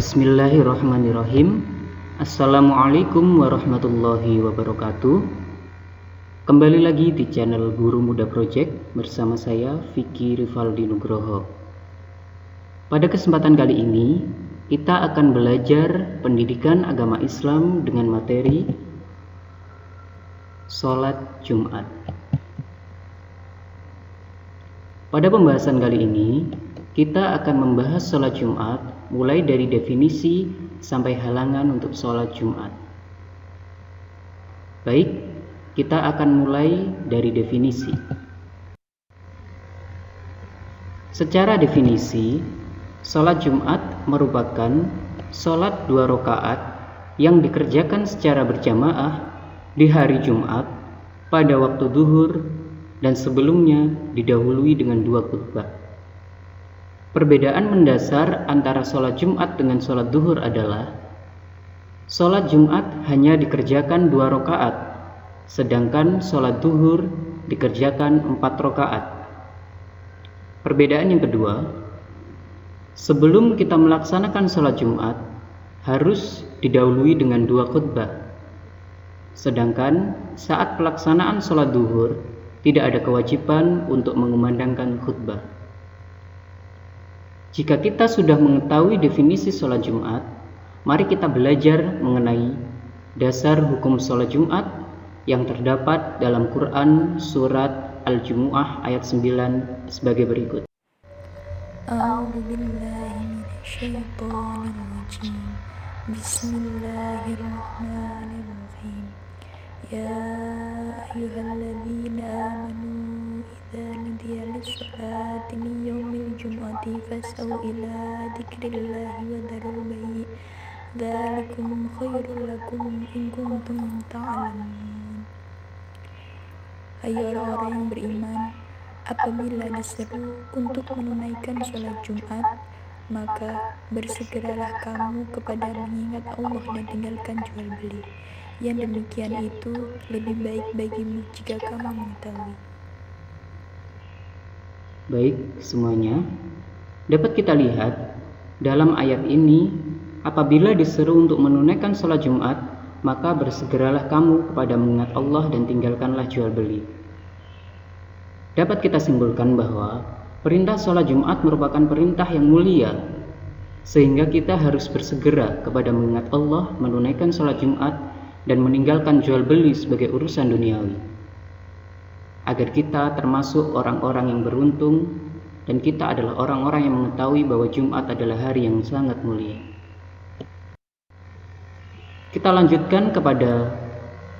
Bismillahirrahmanirrahim. Assalamualaikum warahmatullahi wabarakatuh. Kembali lagi di channel Guru Muda Project bersama saya Vicky Rivaldi Nugroho. Pada kesempatan kali ini kita akan belajar pendidikan agama Islam dengan materi Sholat Jumat. Pada pembahasan kali ini kita akan membahas sholat Jumat mulai dari definisi sampai halangan untuk sholat Jumat. Baik, kita akan mulai dari definisi. Secara definisi, sholat Jumat merupakan sholat 2 rakaat yang dikerjakan secara berjamaah di hari Jumat pada waktu zuhur dan sebelumnya didahului dengan 2 khutbah. Perbedaan mendasar antara sholat Jumat dengan sholat zuhur adalah sholat Jumat hanya dikerjakan 2 rakaat, sedangkan sholat zuhur dikerjakan 4 rakaat. Perbedaan yang kedua, sebelum kita melaksanakan sholat Jumat harus didahului dengan 2 khutbah, sedangkan saat pelaksanaan sholat zuhur tidak ada kewajiban untuk mengumandangkan khutbah. Jika kita sudah mengetahui definisi sholat Jumat, mari kita belajar mengenai dasar hukum sholat Jumat yang terdapat dalam Quran surat Al-Jumu'ah ayat 9 sebagai berikut. Bismillahirrahmanirrahim. Ya ayyuhalladzina amanu idza nudiya lis-salati min yaumil jumu'ati fas'au ila dzikrillahi wa dzarul bai' dzalikum khairul lakum in kuntum ta'lamun. Hai orang-orang yang beriman, apabila diseru untuk menunaikan sholat Jumat, maka bersegeralah kamu kepada mengingat Allah dan tinggalkan jual beli. Yang demikian itu lebih baik bagimu jika kamu mengetahui. Baik semuanya, dapat kita lihat dalam ayat ini, apabila diseru untuk menunaikan sholat Jumat, maka bersegeralah kamu kepada mengingat Allah dan tinggalkanlah jual beli. Dapat kita simpulkan bahwa perintah sholat Jumat merupakan perintah yang mulia, sehingga kita harus bersegera kepada mengingat Allah, menunaikan sholat Jumat, dan meninggalkan jual beli sebagai urusan duniawi, agar kita termasuk orang-orang yang beruntung dan kita adalah orang-orang yang mengetahui bahwa Jumat adalah hari yang sangat mulia. Kita lanjutkan kepada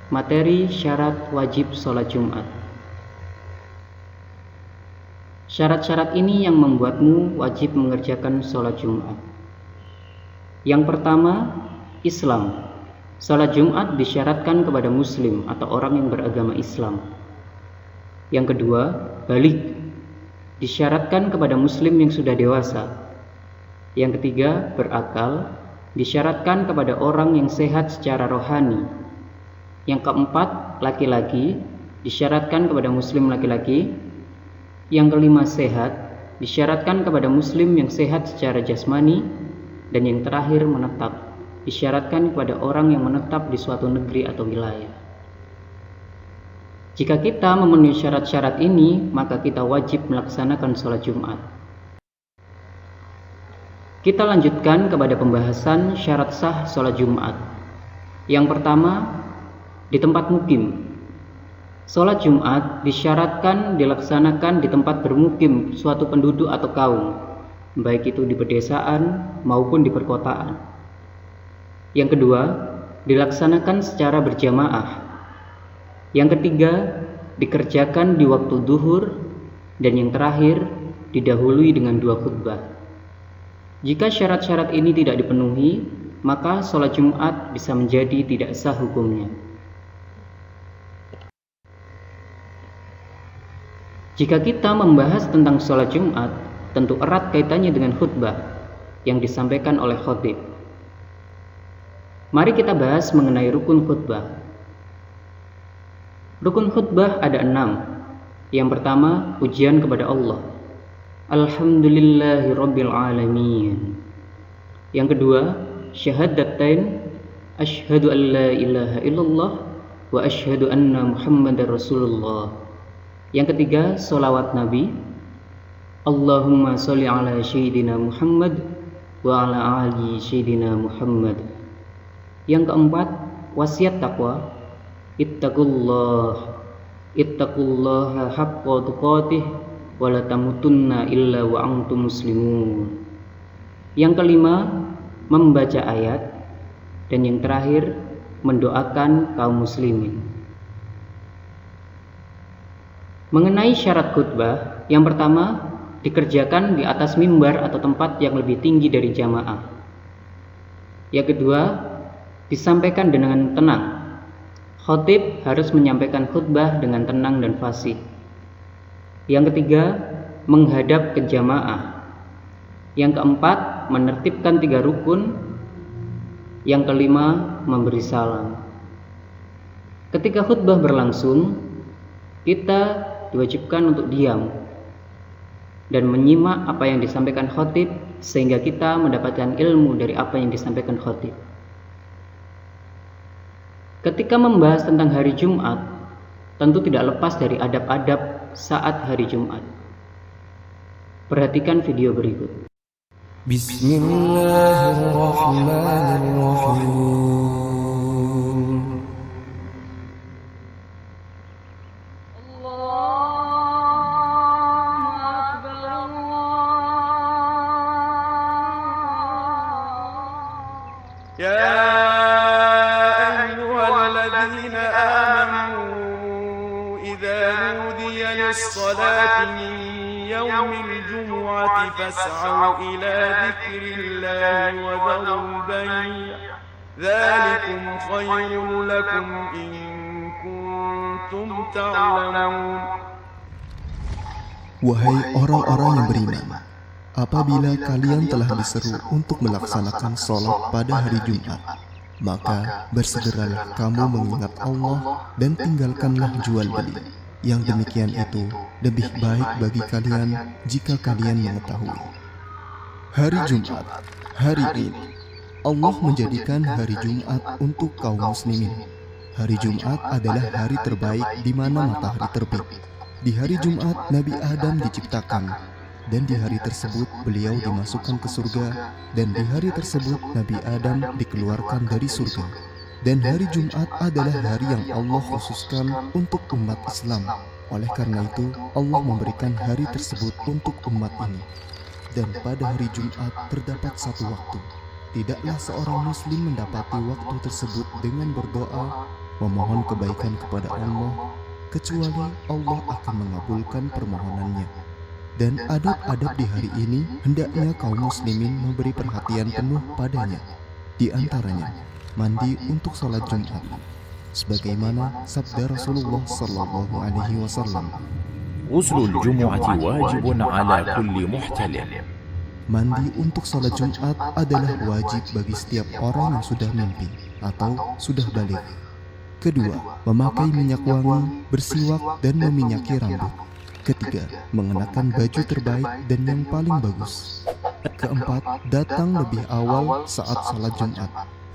materi syarat wajib sholat Jumat. Syarat-syarat ini yang membuatmu wajib mengerjakan sholat Jumat. Yang pertama, Islam. Sholat Jumat disyaratkan kepada muslim atau orang yang beragama Islam. Yang kedua, balik. Disyaratkan kepada muslim yang sudah dewasa. Yang ketiga, berakal. Disyaratkan kepada orang yang sehat secara rohani. Yang keempat, laki-laki. Disyaratkan kepada muslim laki-laki. Yang kelima, sehat. Disyaratkan kepada muslim yang sehat secara jasmani. Dan yang terakhir, menetap. Disyaratkan kepada orang yang menetap di suatu negeri atau wilayah. Jika kita memenuhi syarat-syarat ini, maka kita wajib melaksanakan sholat Jumat. Kita lanjutkan kepada pembahasan syarat sah sholat Jumat. Yang pertama, di tempat mukim. Sholat Jumat disyaratkan dilaksanakan di tempat bermukim suatu penduduk atau kaum, baik itu di pedesaan maupun di perkotaan. Yang kedua, dilaksanakan secara berjamaah. Yang ketiga, dikerjakan di waktu zuhur. Dan yang terakhir, didahului dengan 2 khutbah. Jika syarat-syarat ini tidak dipenuhi, maka sholat Jumat bisa menjadi tidak sah hukumnya. Jika kita membahas tentang sholat Jumat, tentu erat kaitannya dengan khutbah yang disampaikan oleh khatib. Mari kita bahas mengenai rukun khutbah. Rukun khutbah ada 6. Yang pertama, pujian kepada Allah. Alhamdulillahirabbil alamin. Yang kedua, syahadatain, asyhadu an la ilaha illallah wa asyhadu anna muhammadar rasulullah. Yang ketiga, sholawat Nabi, Allahumma sholli ala sayyidina Muhammad wa ala ali sayyidina Muhammad. Yang keempat, wasiat takwa, ittaqullaha haqqa tuqatih wa la tamutunna illa wa antum muslimun. Yang kelima, membaca ayat, dan yang terakhir, mendoakan kaum muslimin. Mengenai syarat khutbah, yang pertama, dikerjakan di atas mimbar atau tempat yang lebih tinggi dari jamaah. Yang kedua, disampaikan dengan tenang. Khatib harus menyampaikan khutbah dengan tenang dan fasih. Yang ketiga, menghadap ke jamaah. Yang keempat, menertibkan 3 rukun. Yang kelima, memberi salam. Ketika khutbah berlangsung, kita diwajibkan untuk diam dan menyimak apa yang disampaikan khatib, sehingga kita mendapatkan ilmu dari apa yang disampaikan khatib. Ketika membahas tentang hari Jumat, tentu tidak lepas dari adab-adab saat hari Jumat. Perhatikan video berikut. Bismillahirrahmanirrahim. الصلاة من يوم الجمعة فاسعوا إلى ذكر الله وذروا البيع ذلكم خير لكم إن كنتم تعلمون. Wahai orang-orang yang beriman, apabila kalian telah diseru untuk melaksanakan sholat pada hari Jumat, maka bersegeralah kamu mengingat Allah dan tinggalkanlah jual beli. Yang demikian itu lebih baik bagi kalian jika kalian mengetahui. Hari Jumat, hari ini, Allah menjadikan hari Jumat untuk kaum muslimin. Hari Jumat adalah hari terbaik di mana matahari terbit. Di hari Jumat, Nabi Adam diciptakan, dan di hari tersebut beliau dimasukkan ke surga, dan di hari tersebut Nabi Adam dikeluarkan dari surga. Dan hari Jumat adalah hari yang Allah khususkan untuk umat Islam. Oleh karena itu, Allah memberikan hari tersebut untuk umat ini. Dan pada hari Jumat terdapat satu waktu. Tidaklah seorang muslim mendapati waktu tersebut dengan berdoa, memohon kebaikan kepada Allah, kecuali Allah akan mengabulkan permohonannya. Dan adab-adab di hari ini hendaknya kaum muslimin memberi perhatian penuh padanya. Di antaranya, mandi untuk salat Jumat, sebagaimana sabda Rasulullah sallallahu alaihi wasallam, Ghuslul Jumu'ati wajibun ala kulli muhtalim. Mandi untuk salat Jumat adalah wajib bagi setiap orang yang sudah mimpi atau sudah balik. Kedua, memakai minyak wangi, bersiwak dan meminyaki rambut. Ketiga, mengenakan baju terbaik dan yang paling bagus. Keempat, datang lebih awal saat salat Jumat.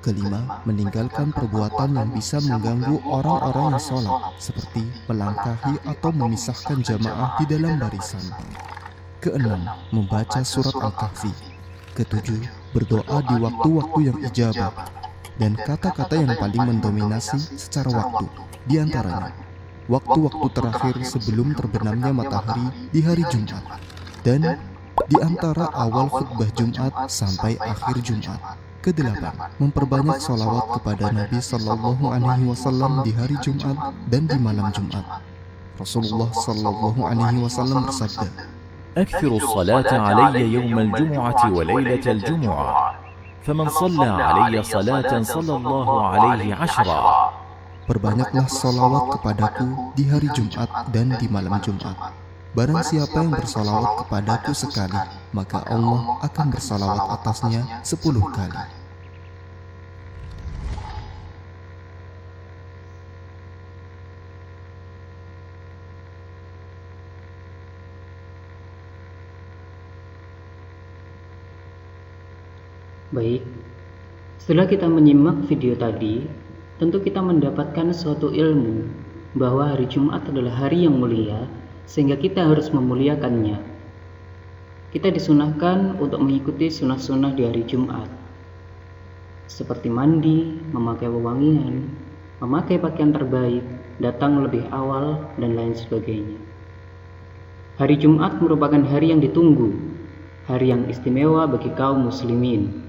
Kelima, meninggalkan perbuatan yang bisa mengganggu orang-orang yang sholat, seperti melangkahi atau memisahkan jamaah di dalam barisan. Keenam, membaca surat Al-Kahfi. Ketujuh, berdoa di waktu-waktu yang ijabah. Dan kata-kata yang paling mendominasi secara waktu, di antaranya, waktu-waktu terakhir sebelum terbenamnya matahari di hari Jumat, dan di antara awal khutbah Jumat sampai akhir Jumat. Kedelapan, memperbanyak sholawat kepada Nabi Sallallahu Alaihi Wasallam di hari Jumat dan di malam Jumat. Rasulullah Sallallahu Alaihi Wasallam bersabda, أكثروا الصلاة علي يوم الجمعة وليلة الجمعة فمن صلى علي صلاة صلى الله عليه 10. Perbanyaklah sholawat kepadaku di hari Jumat dan di malam Jumat. Barang siapa yang bersalawat kepadaku sekali, maka Allah akan bersalawat atasnya 10 kali. Baik, setelah kita menyimak video tadi, tentu kita mendapatkan suatu ilmu bahwa hari Jumat adalah hari yang mulia, sehingga kita harus memuliakannya. Kita disunahkan untuk mengikuti sunnah-sunnah di hari Jumat, seperti mandi, memakai wewangian, memakai pakaian terbaik, datang lebih awal, dan lain sebagainya. Hari Jumat merupakan hari yang ditunggu, hari yang istimewa bagi kaum muslimin.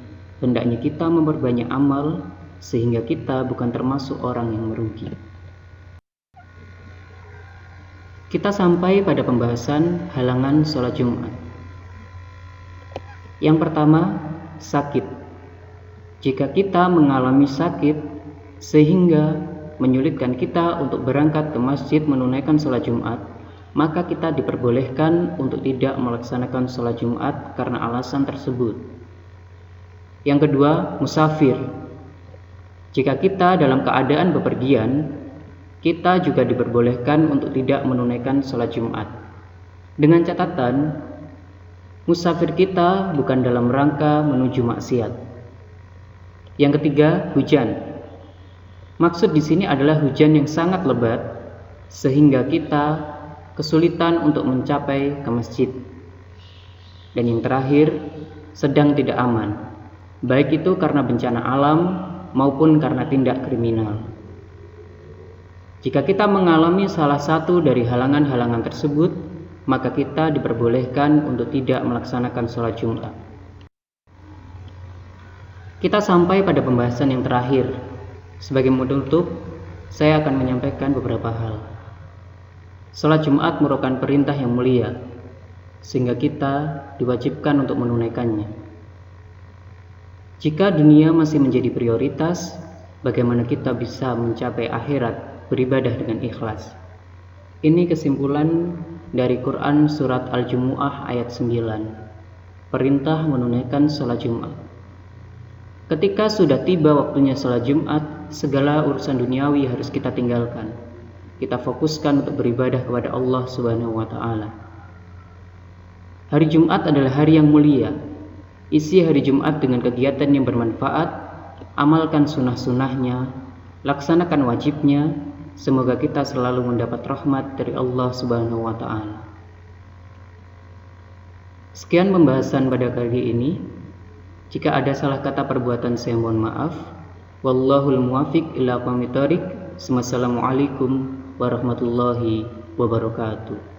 Hendaknya kita memperbanyak amal, sehingga kita bukan termasuk orang yang merugi. Kita sampai pada pembahasan halangan sholat Jumat. Yang pertama, sakit. Jika kita mengalami sakit sehingga menyulitkan kita untuk berangkat ke masjid menunaikan sholat Jumat, maka kita diperbolehkan untuk tidak melaksanakan sholat Jumat karena alasan tersebut. Yang kedua, musafir. Jika kita dalam keadaan bepergian, kita juga diperbolehkan untuk tidak menunaikan sholat Jumat. Dengan catatan, musafir kita bukan dalam rangka menuju maksiat. Yang ketiga, hujan. Maksud di sini adalah hujan yang sangat lebat, sehingga kita kesulitan untuk mencapai ke masjid. Dan yang terakhir, sedang tidak aman, baik itu karena bencana alam maupun karena tindak kriminal. Jika kita mengalami salah satu dari halangan-halangan tersebut, maka kita diperbolehkan untuk tidak melaksanakan sholat Jumat. Kita sampai pada pembahasan yang terakhir. Sebagai penutup, saya akan menyampaikan beberapa hal. Sholat Jumat merupakan perintah yang mulia, sehingga kita diwajibkan untuk menunaikannya. Jika dunia masih menjadi prioritas, bagaimana kita bisa mencapai akhirat beribadah dengan ikhlas? Ini kesimpulan dari Quran Surat Al-Jumu'ah ayat 9. Perintah menunaikan sholat Jumat. Ketika sudah tiba waktunya sholat Jumat, segala urusan duniawi harus kita tinggalkan. Kita fokuskan untuk beribadah kepada Allah Subhanahu wa Ta'ala. Hari Jumat adalah hari yang mulia. Isi hari Jumat dengan kegiatan yang bermanfaat, amalkan sunnah-sunnahnya, laksanakan wajibnya. Semoga kita selalu mendapat rahmat dari Allah Subhanahu wa Ta'ala. Sekian pembahasan pada kali ini. Jika ada salah kata perbuatan, saya mohon maaf. Wallahul muwafiq ila aqwamit thoriq. Wassalamualaikum warahmatullahi wabarakatuh.